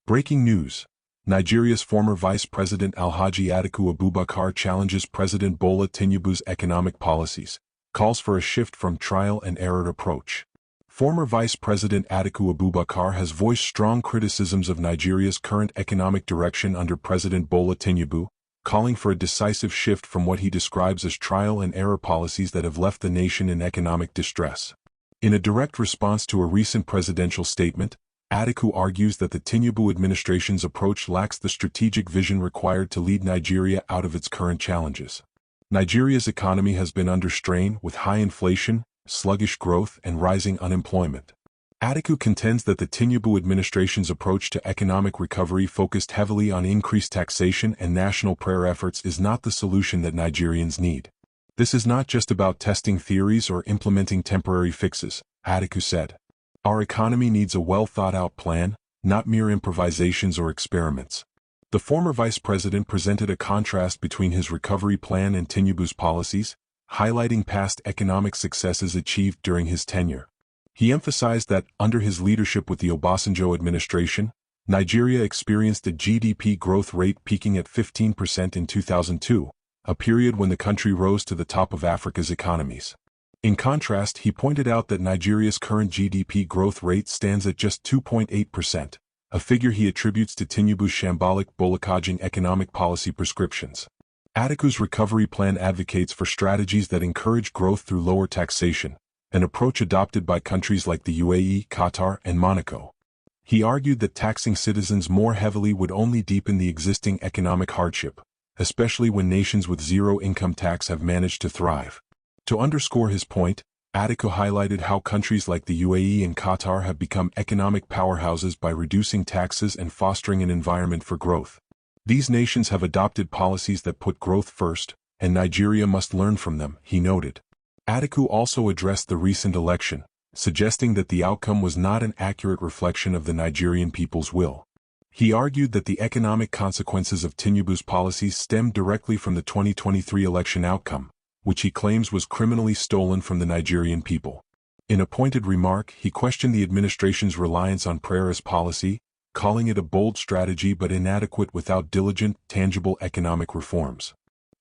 Breaking news. Nigeria's former Vice President Alhaji Atiku Abubakar challenges President Bola Tinubu's economic policies, calls for a shift from trial-and-error approach. Former Vice President Atiku Abubakar has voiced strong criticisms of Nigeria's current economic direction under President Bola Tinubu, calling for a decisive shift from what he describes as trial-and-error policies that have left the nation in economic distress. In a direct response to a recent presidential statement, Atiku argues that the Tinubu administration's approach lacks the strategic vision required to lead Nigeria out of its current challenges. Nigeria's economy has been under strain with high inflation, sluggish growth, and rising unemployment. Atiku contends that the Tinubu administration's approach to economic recovery focused heavily on increased taxation and national prayer efforts is not the solution that Nigerians need. This is not just about testing theories or implementing temporary fixes, Atiku said. Our economy needs a well-thought-out plan, not mere improvisations or experiments. The former vice president presented a contrast between his recovery plan and Tinubu's policies, highlighting past economic successes achieved during his tenure. He emphasized that, under his leadership with the Obasanjo administration, Nigeria experienced a GDP growth rate peaking at 15% in 2002, a period when the country rose to the top of Africa's economies. In contrast, he pointed out that Nigeria's current GDP growth rate stands at just 2.8%, a figure he attributes to Tinubu's shambolic Bolakajing economic policy prescriptions. Atiku's recovery plan advocates for strategies that encourage growth through lower taxation, an approach adopted by countries like the UAE, Qatar, and Monaco. He argued that taxing citizens more heavily would only deepen the existing economic hardship, especially when nations with zero income tax have managed to thrive. To underscore his point, Atiku highlighted how countries like the UAE and Qatar have become economic powerhouses by reducing taxes and fostering an environment for growth. These nations have adopted policies that put growth first, and Nigeria must learn from them, he noted. Atiku also addressed the recent election, suggesting that the outcome was not an accurate reflection of the Nigerian people's will. He argued that the economic consequences of Tinubu's policies stemmed directly from the 2023 election outcome, which he claims was criminally stolen from the Nigerian people. In a pointed remark, he questioned the administration's reliance on prayer as policy, calling it a bold strategy but inadequate without diligent, tangible economic reforms.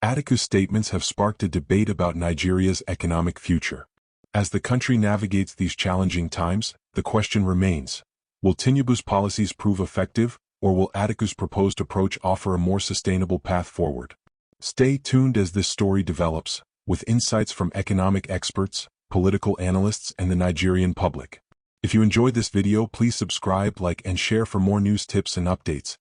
Atiku's statements have sparked a debate about Nigeria's economic future. As the country navigates these challenging times, the question remains, will Tinubu's policies prove effective, or will Atiku's proposed approach offer a more sustainable path forward? Stay tuned as this story develops, with insights from economic experts, political analysts, and the Nigerian public. If you enjoyed this video, please subscribe, like, and share for more news tips and updates.